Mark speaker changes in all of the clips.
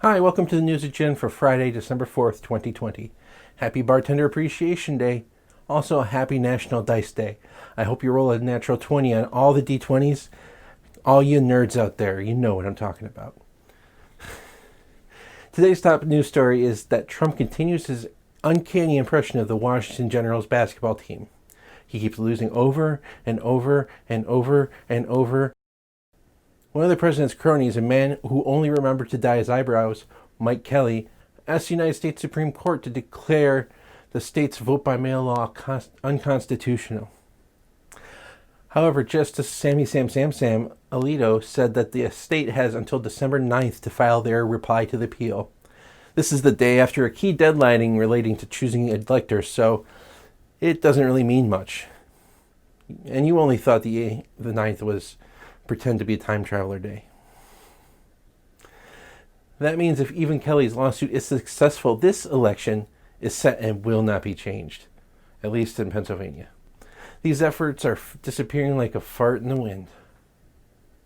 Speaker 1: Hi, welcome to the News Agenda for Friday, December 4th, 2020. Happy Bartender Appreciation Day. Also, a happy National Dice Day. I hope you roll a natural 20 on all the D20s. All you nerds out there, you know what I'm talking about. Today's top news story is that Trump continues his uncanny impression of the Washington Generals basketball team. He keeps losing over and over and over and over. One of the president's cronies, a man who only remembered to dye his eyebrows, Mike Kelly, asked the United States Supreme Court to declare the state's vote-by-mail law unconstitutional. However, Justice Sam Alito said that the state has until December 9th to file their reply to the appeal. This is the day after a key deadline relating to choosing electors, so it doesn't really mean much. And you only thought the 9th was pretend to be a time traveler day. That means if even Kelly's lawsuit is successful, this election is set and will not be changed, at least in Pennsylvania. These efforts are disappearing like a fart in the wind.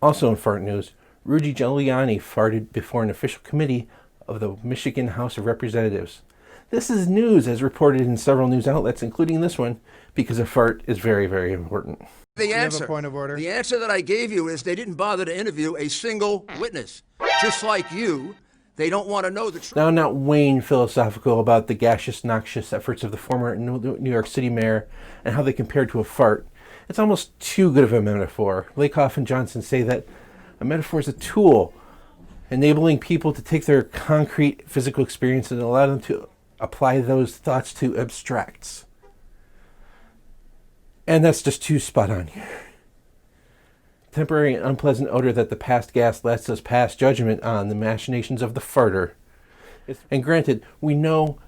Speaker 1: Also in fart news, Rudy Giuliani farted before an official committee of the Michigan House of Representatives. This is news as reported in several news outlets, including this one, because a fart is very, very important.
Speaker 2: The answer.
Speaker 3: You have a point of order?
Speaker 2: The answer that I gave you is they didn't bother to interview a single witness. Just like you, they don't want to know the truth.
Speaker 1: Now, I'm not weighing philosophical about the gaseous, noxious efforts of the former New York City mayor and how they compare to a fart. It's almost too good of a metaphor. Lakoff and Johnson say that a metaphor is a tool, enabling people to take their concrete physical experience and allow them to apply those thoughts to abstracts. And that's just too spot on here. Temporary and unpleasant odor that the past gas lets us pass judgment on the machinations of the farter. And granted, we know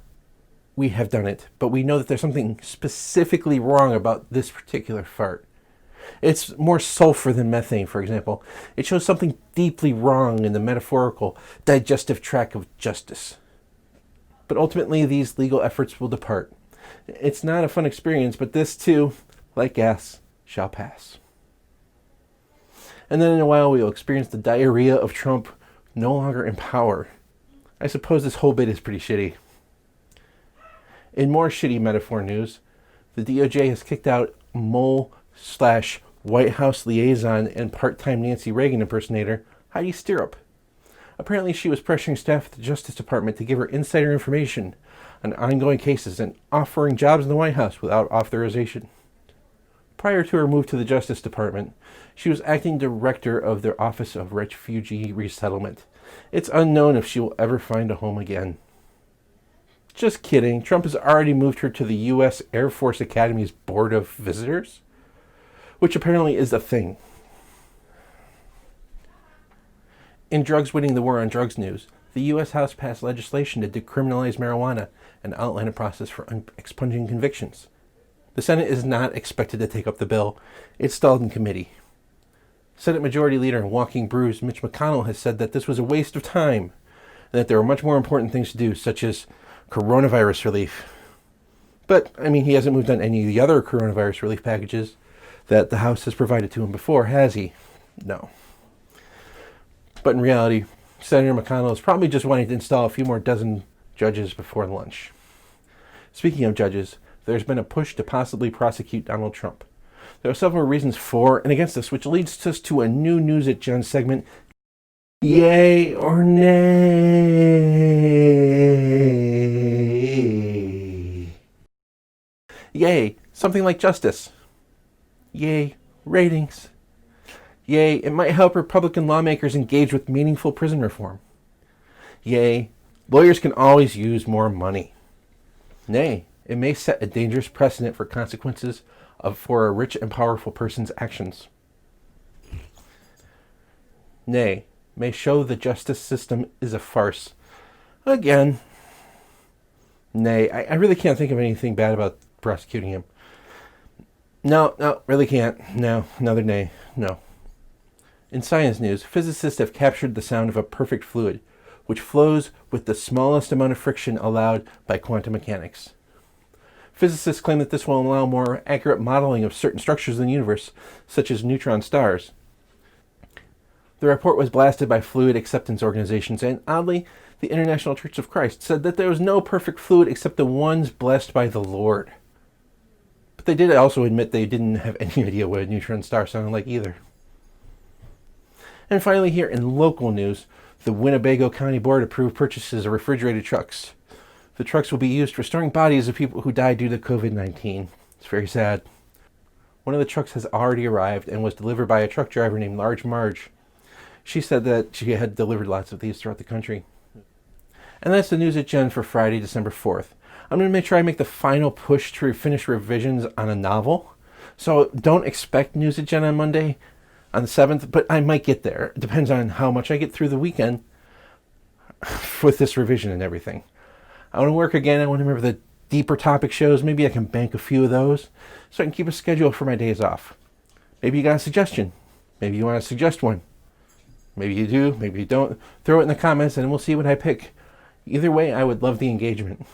Speaker 1: we have done it, but we know that there's something specifically wrong about this particular fart. It's more sulfur than methane, for example. It shows something deeply wrong in the metaphorical, digestive tract of justice. But ultimately, these legal efforts will depart. It's not a fun experience, but this too, like gas, shall pass. And then in a while, we will experience the diarrhea of Trump no longer in power. I suppose this whole bit is pretty shitty. In more shitty metaphor news, the DOJ has kicked out mole/White House liaison and part-time Nancy Reagan impersonator Heidi Stirrup. Apparently, she was pressuring staff at the Justice Department to give her insider information on ongoing cases and offering jobs in the White House without authorization. Prior to her move to the Justice Department, she was acting director of their Office of Refugee Resettlement. It's unknown if she will ever find a home again. Just kidding. Trump has already moved her to the U.S. Air Force Academy's Board of Visitors, which apparently is a thing. In drugs winning the war on drugs news, the U.S. House passed legislation to decriminalize marijuana and outline a process for expunging convictions. The Senate is not expected to take up the bill. It's stalled in committee. Senate Majority Leader and walking bruise Mitch McConnell has said that this was a waste of time and that there are much more important things to do, such as coronavirus relief. But, he hasn't moved on any of the other coronavirus relief packages that the House has provided to him before, has he? No. But in reality, Senator McConnell is probably just wanting to install a few more dozen judges before lunch. Speaking of judges, there's been a push to possibly prosecute Donald Trump. There are several reasons for and against this, which leads us to a new News at Jen segment, Yay or Nay? Yay, something like justice. Yay, ratings. Yay, it might help Republican lawmakers engage with meaningful prison reform. Yay, lawyers can always use more money. Nay, it may set a dangerous precedent for consequences for a rich and powerful person's actions. Nay, may show the justice system is a farce. Again. Nay, I really can't think of anything bad about prosecuting him. No, really can't. No, another nay. No. In science news, physicists have captured the sound of a perfect fluid, which flows with the smallest amount of friction allowed by quantum mechanics. Physicists claim that this will allow more accurate modeling of certain structures in the universe, such as neutron stars. The report was blasted by fluid acceptance organizations, and oddly, the International Church of Christ, said that there was no perfect fluid except the ones blessed by the Lord. But they did also admit they didn't have any idea what a neutron star sounded like either. And finally, here in local news, the Winnebago County Board approved purchases of refrigerated trucks. The trucks will be used for storing bodies of people who died due to COVID-19. It's very sad. One of the trucks has already arrived and was delivered by a truck driver named Large Marge. She said that she had delivered lots of these throughout the country. And that's the news at Gen for Friday, December 4th. I'm going to try and make the final push to finish revisions on a novel. So don't expect news at Gen on Monday, on the 7th, but I might get there. It depends on how much I get through the weekend with this revision and everything. I want to work again. I want to remember the deeper topic shows. Maybe I can bank a few of those so I can keep a schedule for my days off. Maybe you got a suggestion. Maybe you want to suggest one. Maybe you do. Maybe you don't. Throw it in the comments and we'll see what I pick. Either way, I would love the engagement.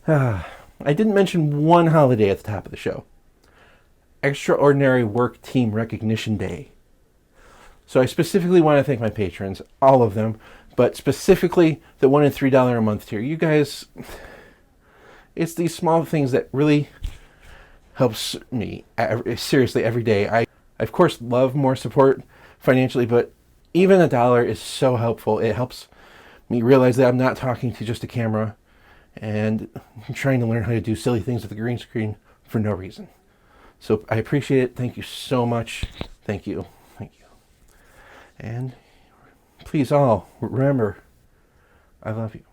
Speaker 1: I didn't mention one holiday at the top of the show. Extraordinary Work Team Recognition Day. So I specifically want to thank my patrons, all of them, but specifically the $1 and $3 a month tier. You guys, it's these small things that really helps me seriously every day. I of course love more support financially, but even $1 is so helpful. It helps me realize that I'm not talking to just a camera and I'm trying to learn how to do silly things with the green screen for no reason. So I appreciate it. Thank you so much. Thank you. Thank you. And please all remember, I love you.